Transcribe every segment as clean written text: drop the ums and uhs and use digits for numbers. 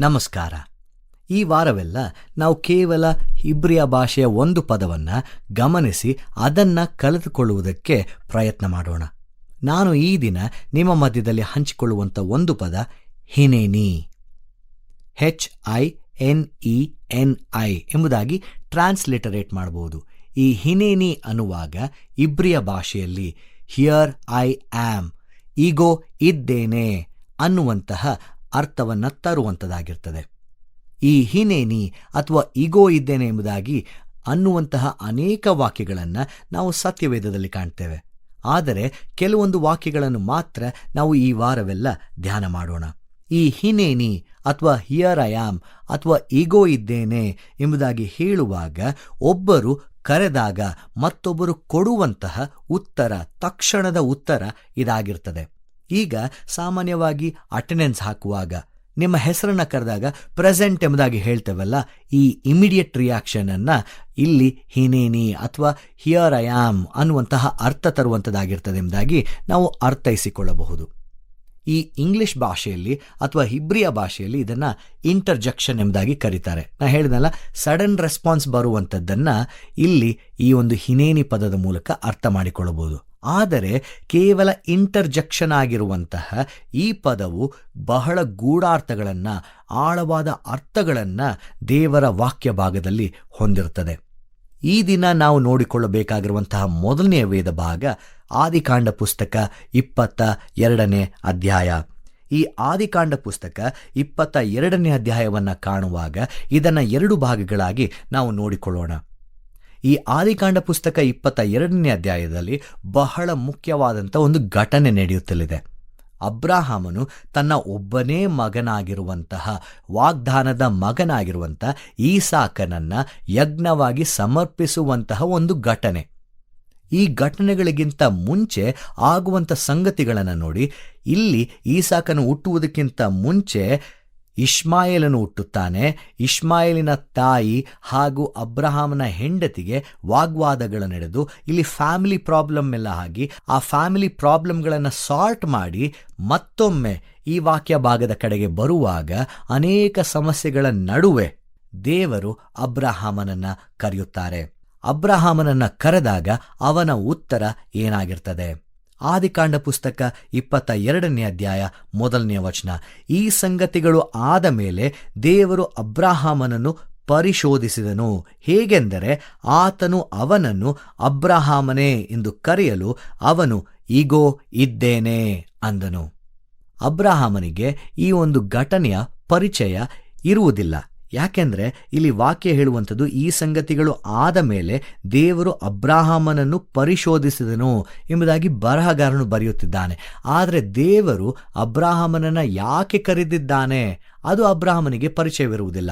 ನಮಸ್ಕಾರ. ಈ ವಾರವೆಲ್ಲ ನಾವು ಕೇವಲ ಇಬ್ರಿಯ ಭಾಷೆಯ ಒಂದು ಪದವನ್ನು ಗಮನಿಸಿ ಅದನ್ನು ಕಲಿತುಕೊಳ್ಳುವುದಕ್ಕೆ ಪ್ರಯತ್ನ ಮಾಡೋಣ. ನಾನು ಈ ದಿನ ನಿಮ್ಮ ಮಧ್ಯದಲ್ಲಿ ಹಂಚಿಕೊಳ್ಳುವಂಥ ಒಂದು ಪದ ಹಿನೇನಿ, HINENI ಎಂಬುದಾಗಿ ಟ್ರಾನ್ಸ್ಲಿಟರೇಟ್ ಮಾಡಬಹುದು. ಈ ಹಿನೇನಿ ಅನ್ನುವಾಗ ಇಬ್ರಿಯ ಭಾಷೆಯಲ್ಲಿ ಹಿಯರ್ ಐ ಆಮ್, ಈಗೋ ಇದ್ದೇನೆ ಅನ್ನುವಂತಹ ಅರ್ಥವನ್ನು ತರುವಂಥದ್ದಾಗಿರ್ತದೆ. ಈ ಹಿನೇನಿ ಅಥವಾ ಈಗೋ ಇದ್ದೇನೆ ಎಂಬುದಾಗಿ ಅನ್ನುವಂತಹ ಅನೇಕ ವಾಕ್ಯಗಳನ್ನು ನಾವು ಸತ್ಯವೇದದಲ್ಲಿ ಕಾಣ್ತೇವೆ. ಆದರೆ ಕೆಲವೊಂದು ವಾಕ್ಯಗಳನ್ನು ಮಾತ್ರ ನಾವು ಈ ವಾರವೆಲ್ಲ ಧ್ಯಾನ ಮಾಡೋಣ. ಈ ಹಿನೇನಿ ಅಥವಾ ಹಿಯರ್ ಐ ಆಮ್ ಅಥವಾ ಈಗೋ ಇದ್ದೇನೆ ಎಂಬುದಾಗಿ ಹೇಳುವಾಗ ಒಬ್ಬರು ಕರೆದಾಗ ಮತ್ತೊಬ್ಬರು ಕೊಡುವಂತಹ ಉತ್ತರ, ತಕ್ಷಣದ ಉತ್ತರ ಇದಾಗಿರ್ತದೆ. ಈಗ ಸಾಮಾನ್ಯವಾಗಿ ಅಟೆಂಡೆನ್ಸ್ ಹಾಕುವಾಗ ನಿಮ್ಮ ಹೆಸರನ್ನು ಕರೆದಾಗ ಪ್ರೆಸೆಂಟ್ ಎಂಬುದಾಗಿ ಹೇಳ್ತೇವಲ್ಲ, ಈ ಇಮಿಡಿಯೇಟ್ ರಿಯಾಕ್ಷನ್ ಅನ್ನ ಇಲ್ಲಿ ಹಿನೇನಿ ಅಥವಾ ಹಿಯರ್ ಐ ಆಮ್ ಅನ್ನುವಂತಹ ಅರ್ಥ ತರುವಂಥದ್ದಾಗಿರ್ತದೆ ಎಂಬುದಾಗಿ ನಾವು ಅರ್ಥೈಸಿಕೊಳ್ಳಬಹುದು. ಈ ಇಂಗ್ಲಿಷ್ ಭಾಷೆಯಲ್ಲಿ ಅಥವಾ ಹಿಬ್ರಿಯ ಭಾಷೆಯಲ್ಲಿ ಇದನ್ನು ಇಂಟರ್ಜೆಕ್ಷನ್ ಎಂಬುದಾಗಿ ಕರೀತಾರೆ. ನಾ ಹೇಳಿದ್ನಲ್ಲ, ಸಡನ್ ರೆಸ್ಪಾನ್ಸ್ ಬರುವಂಥದ್ದನ್ನು ಇಲ್ಲಿ ಈ ಒಂದು ಹಿನೇನಿ ಪದದ ಮೂಲಕ ಅರ್ಥ ಮಾಡಿಕೊಳ್ಳಬಹುದು. ಆದರೆ ಕೇವಲ ಇಂಟರ್ಜೆಕ್ಷನ್ ಆಗಿರುವಂತಹ ಈ ಪದವು ಬಹಳ ಗೂಢಾರ್ಥಗಳನ್ನು, ಆಳವಾದ ಅರ್ಥಗಳನ್ನು ದೇವರ ವಾಕ್ಯ ಭಾಗದಲ್ಲಿ ಹೊಂದಿರುತ್ತದೆ. ಈ ದಿನ ನಾವು ನೋಡಿಕೊಳ್ಳಬೇಕಾಗಿರುವಂತಹ ಮೊದಲನೆಯ ವೇದ ಭಾಗ ಆದಿಕಾಂಡ ಪುಸ್ತಕ 22ನೇ ಅಧ್ಯಾಯ. ಈ ಆದಿಕಾಂಡ ಪುಸ್ತಕ 22ನೇ ಅಧ್ಯಾಯವನ್ನು ಕಾಣುವಾಗ ಇದನ್ನು 2 ಭಾಗಗಳಾಗಿ ನಾವು ನೋಡಿಕೊಳ್ಳೋಣ. ಈ ಆದಿಕಾಂಡ ಪುಸ್ತಕ 22ನೇ ಅಧ್ಯಾಯದಲ್ಲಿ ಬಹಳ ಮುಖ್ಯವಾದಂಥ ಒಂದು ಘಟನೆ ನಡೆಯುತ್ತಲಿದೆ. ಅಬ್ರಹಾಮನು ತನ್ನ ಒಬ್ಬನೇ ಮಗನಾಗಿರುವಂತಹ, ವಾಗ್ದಾನದ ಮಗನಾಗಿರುವಂಥ ಈಸಾಕನನ್ನು ಯಜ್ಞವಾಗಿ ಸಮರ್ಪಿಸುವಂತಹ ಒಂದು ಘಟನೆ. ಈ ಘಟನೆಗಳಿಗಿಂತ ಮುಂಚೆ ಆಗುವಂಥ ಸಂಗತಿಗಳನ್ನು ನೋಡಿ. ಇಲ್ಲಿ ಈಸಾಕನು ಹುಟ್ಟುವುದಕ್ಕಿಂತ ಮುಂಚೆ ಇಷ್ಮಾಯೇಲನು ಹುಟ್ಟುತ್ತಾನೆ. ಇಷ್ಮಾಯೇಲಿನ ತಾಯಿ ಹಾಗೂ ಅಬ್ರಹಾಮನ ಹೆಂಡತಿಗೆ ವಾಗ್ವಾದಗಳು ನಡೆದು ಇಲ್ಲಿ ಫ್ಯಾಮಿಲಿ ಪ್ರಾಬ್ಲಮ್ ಎಲ್ಲ ಆಗಿ, ಆ ಫ್ಯಾಮಿಲಿ ಪ್ರಾಬ್ಲಮ್ಗಳನ್ನು ಸಾರ್ಟ್ ಮಾಡಿ ಮತ್ತೊಮ್ಮೆ ಈ ವಾಕ್ಯ ಭಾಗದ ಕಡೆಗೆ ಬರುವಾಗ ಅನೇಕ ಸಮಸ್ಯೆಗಳ ನಡುವೆ ದೇವರು ಅಬ್ರಹಾಮನನ್ನು ಕರೆಯುತ್ತಾರೆ. ಅಬ್ರಹಾಮನನ್ನು ಕರೆದಾಗ ಅವನ ಉತ್ತರ ಏನಾಗಿರ್ತದೆ? ಆದಿಕಾಂಡ ಪುಸ್ತಕ 22ನೇ ಅಧ್ಯಾಯ 1ನೇ ವಚನ. ಈ ಸಂಗತಿಗಳು ಆದ ಮೇಲೆ ದೇವರು ಅಬ್ರಹಾಮನನ್ನು ಪರಿಶೋಧಿಸಿದನು. ಹೇಗೆಂದರೆ ಆತನು ಅವನನ್ನು ಅಬ್ರಹಾಮನೇ ಎಂದು ಕರೆಯಲು ಅವನು ಈಗೋ ಇದ್ದೇನೆ ಅಂದನು. ಅಬ್ರಹಾಮನಿಗೆ ಈ ಒಂದು ಘಟನೆಯ ಪರಿಚಯ ಇರುವುದಿಲ್ಲ. ಯಾಕೆಂದರೆ ಇಲ್ಲಿ ವಾಕ್ಯ ಹೇಳುವಂಥದ್ದು ಈ ಸಂಗತಿಗಳು ಆದ ಮೇಲೆ ದೇವರು ಅಬ್ರಹಾಮನನ್ನು ಪರಿಶೋಧಿಸಿದನು ಎಂಬುದಾಗಿ ಬರಹಗಾರನು ಬರೆಯುತ್ತಿದ್ದಾನೆ. ಆದರೆ ದೇವರು ಅಬ್ರಹಾಮನನ್ನು ಯಾಕೆ ಕರೆದಿದ್ದಾನೆ ಅದು ಅಬ್ರಹಾಮನಿಗೆ ಪರಿಚಯವಿರುವುದಿಲ್ಲ.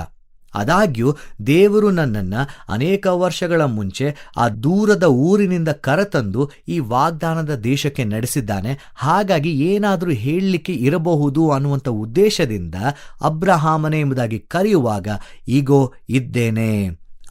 ಆದಾಗ್ಯೂ ದೇವರು ನನ್ನನ್ನು ಅನೇಕ ವರ್ಷಗಳ ಮುಂಚೆ ಆ ದೂರದ ಊರಿನಿಂದ ಕರೆತಂದು ಈ ವಾಗ್ದಾನದ ದೇಶಕ್ಕೆ ನಡೆಸಿದ್ದಾನೆ. ಹಾಗಾಗಿ ಏನಾದರೂ ಹೇಳಲಿಕ್ಕೆ ಇರಬಹುದು ಅನ್ನುವಂಥ ಉದ್ದೇಶದಿಂದ ಅಬ್ರಹಾಮನೇ ಎಂಬುದಾಗಿ ಕರೆಯುವಾಗ ಈಗೋ ಇದ್ದೇನೆ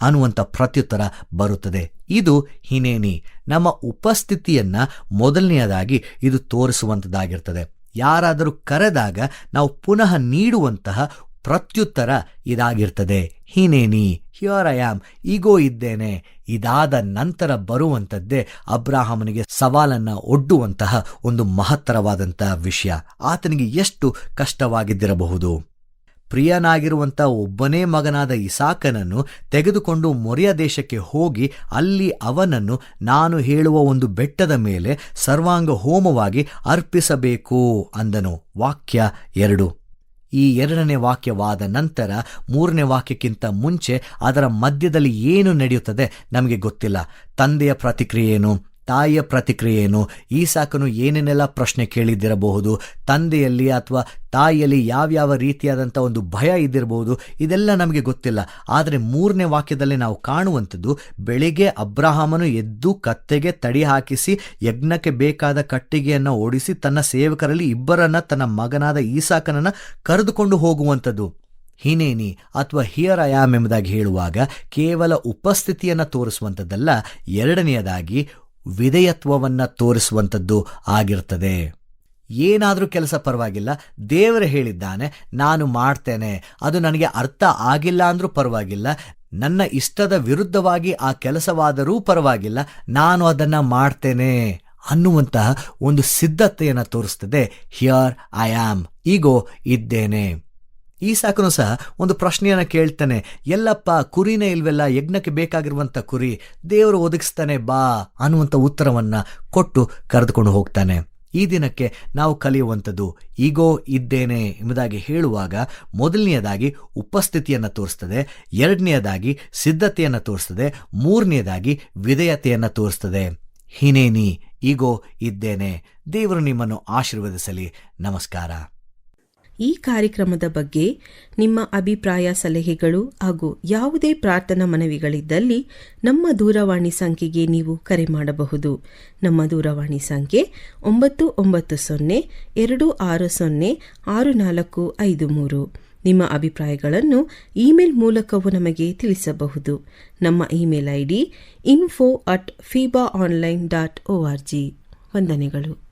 ಅನ್ನುವಂಥ ಪ್ರತ್ಯುತ್ತರ ಬರುತ್ತದೆ. ಇದು ಹಿನೇನಿ. ನಮ್ಮ ಉಪಸ್ಥಿತಿಯನ್ನು ಮೊದಲನೆಯದಾಗಿ ಇದು ತೋರಿಸುವಂಥದ್ದಾಗಿರ್ತದೆ. ಯಾರಾದರೂ ಕರೆದಾಗ ನಾವು ಪುನಃ ನೀಡುವಂತಹ ಪ್ರತ್ಯುತ್ತರ ಇದಾಗಿರ್ತದೆ. ಹಿನೇನಿ, ಹಿಯರ್ ಐ ಆಮ್, ಈಗೋ ಇದ್ದೇನೆ. ಇದಾದ ನಂತರ ಬರುವಂಥದ್ದೇ ಅಬ್ರಹಾಮನಿಗೆ ಸವಾಲನ್ನು ಒಡ್ಡುವಂತಹ ಒಂದು ಮಹತ್ತರವಾದಂತಹ ವಿಷಯ. ಆತನಿಗೆ ಎಷ್ಟು ಕಷ್ಟವಾಗಿದ್ದಿರಬಹುದು. ಪ್ರಿಯನಾಗಿರುವಂಥ ಒಬ್ಬನೇ ಮಗನಾದ ಇಸಾಕನನ್ನು ತೆಗೆದುಕೊಂಡು ಮೊರಿಯ ದೇಶಕ್ಕೆ ಹೋಗಿ ಅಲ್ಲಿ ಅವನನ್ನು ನಾನು ಹೇಳುವ ಒಂದು ಬೆಟ್ಟದ ಮೇಲೆ ಸರ್ವಾಂಗ ಹೋಮವಾಗಿ ಅರ್ಪಿಸಬೇಕು ಅಂದನು. ವಾಕ್ಯ 2. ಈ 2ನೇ ವಾಕ್ಯವಾದ ನಂತರ 3ನೇ ವಾಕ್ಯಕ್ಕಿಂತ ಮುಂಚೆ ಅದರ ಮಧ್ಯದಲ್ಲಿ ಏನು ನಡೆಯುತ್ತದೆ ನಮಗೆ ಗೊತ್ತಿಲ್ಲ. ತಂದೆಯ ಪ್ರತಿಕ್ರಿಯೆ ಏನು, ತಾಯಿಯ ಪ್ರತಿಕ್ರಿಯೆ ಏನು, ಈಸಾಕನು ಏನೇನೆಲ್ಲ ಪ್ರಶ್ನೆ ಕೇಳಿದ್ದಿರಬಹುದು, ತಂದೆಯಲ್ಲಿ ಅಥವಾ ತಾಯಿಯಲ್ಲಿ ಯಾವ್ಯಾವ ರೀತಿಯಾದಂಥ ಒಂದು ಭಯ ಇದ್ದಿರಬಹುದು, ಇದೆಲ್ಲ ನಮಗೆ ಗೊತ್ತಿಲ್ಲ. ಆದರೆ 3ನೇ ವಾಕ್ಯದಲ್ಲಿ ನಾವು ಕಾಣುವಂಥದ್ದು, ಬೆಳಿಗ್ಗೆ ಅಬ್ರಹಾಮನು ಎದ್ದು ಕತ್ತೆಗೆ ತಡಿ ಹಾಕಿಸಿ ಯಜ್ಞಕ್ಕೆ ಬೇಕಾದ ಕಟ್ಟಿಗೆಯನ್ನು ಓಡಿಸಿ ತನ್ನ ಸೇವಕರಲ್ಲಿ 2 ತನ್ನ ಮಗನಾದ ಈಸಾಕನನ್ನು ಕರೆದುಕೊಂಡು ಹೋಗುವಂಥದ್ದು. ಹಿನೇನಿ ಅಥವಾ ಹಿಯರ್ ಐ ಆಮ್ ಎಂಬುದಾಗಿ ಹೇಳುವಾಗ ಕೇವಲ ಉಪಸ್ಥಿತಿಯನ್ನು ತೋರಿಸುವಂಥದ್ದಲ್ಲ, 2ನೇದಾಗಿ ವಿಧೇಯತ್ವವನ್ನು ತೋರಿಸುವಂಥದ್ದು ಆಗಿರ್ತದೆ. ಏನಾದರೂ ಕೆಲಸ ಪರವಾಗಿಲ್ಲ, ದೇವರು ಹೇಳಿದ್ದಾನೆ, ನಾನು ಮಾಡ್ತೇನೆ. ಅದು ನನಗೆ ಅರ್ಥ ಆಗಿಲ್ಲ ಅಂದ್ರೂ ಪರವಾಗಿಲ್ಲ, ನನ್ನ ಇಷ್ಟದ ವಿರುದ್ಧವಾಗಿ ಆ ಕೆಲಸವಾದರೂ ಪರವಾಗಿಲ್ಲ, ನಾನು ಅದನ್ನು ಮಾಡ್ತೇನೆ ಅನ್ನುವಂತಹ ಒಂದು ಸಿದ್ಧತೆಯನ್ನು ತೋರಿಸ್ತದೆ. ಹಿಯರ್ ಐ ಆಮ್, ಈಗೋ ಇದ್ದೇನೆ. ಈಸಾಕನು ಸಹ ಒಂದು ಪ್ರಶ್ನೆಯನ್ನು ಕೇಳ್ತಾನೆ, ಎಲ್ಲಪ್ಪ ಕುರಿನೇ ಇಲ್ವೆಲ್ಲ, ಯಜ್ಞಕ್ಕೆ ಬೇಕಾಗಿರುವಂಥ ಕುರಿ ದೇವರು ಒದಗಿಸ್ತಾನೆ ಬಾ ಅನ್ನುವಂಥ ಉತ್ತರವನ್ನು ಕೊಟ್ಟು ಕರೆದುಕೊಂಡು ಹೋಗ್ತಾನೆ. ಈ ದಿನಕ್ಕೆ ನಾವು ಕಲಿಯುವಂಥದ್ದು ಈಗೋ ಇದ್ದೇನೆ ಎಂಬುದಾಗಿ ಹೇಳುವಾಗ ಮೊದಲನೆಯದಾಗಿ ಉಪಸ್ಥಿತಿಯನ್ನು ತೋರಿಸ್ತದೆ, ಎರಡನೆಯದಾಗಿ ಸಿದ್ಧತೆಯನ್ನು ತೋರಿಸ್ತದೆ, ಮೂರನೆಯದಾಗಿ ವಿಧೇಯತೆಯನ್ನು ತೋರಿಸ್ತದೆ. ಹಿನೇನಿ, ಈಗೋ ಇದ್ದೇನೆ. ದೇವರು ನಿಮ್ಮನ್ನು ಆಶೀರ್ವದಿಸಲಿ. ನಮಸ್ಕಾರ. ಈ ಕಾರ್ಯಕ್ರಮದ ಬಗ್ಗೆ ನಿಮ್ಮ ಅಭಿಪ್ರಾಯ, ಸಲಹೆಗಳು ಹಾಗೂ ಯಾವುದೇ ಪ್ರಾರ್ಥನಾ ಮನವಿಗಳಿದ್ದಲ್ಲಿ ನಮ್ಮ ದೂರವಾಣಿ ಸಂಖ್ಯೆಗೆ ನೀವು ಕರೆ ಮಾಡಬಹುದು. ನಮ್ಮ ದೂರವಾಣಿ ಸಂಖ್ಯೆ 996026065453. ನಿಮ್ಮ ಅಭಿಪ್ರಾಯಗಳನ್ನು ಇಮೇಲ್ ಮೂಲಕವೂ ನಮಗೆ ತಿಳಿಸಬಹುದು. ನಮ್ಮ ಇಮೇಲ್ ID info@fibaonline.org. ವಂದನೆಗಳು.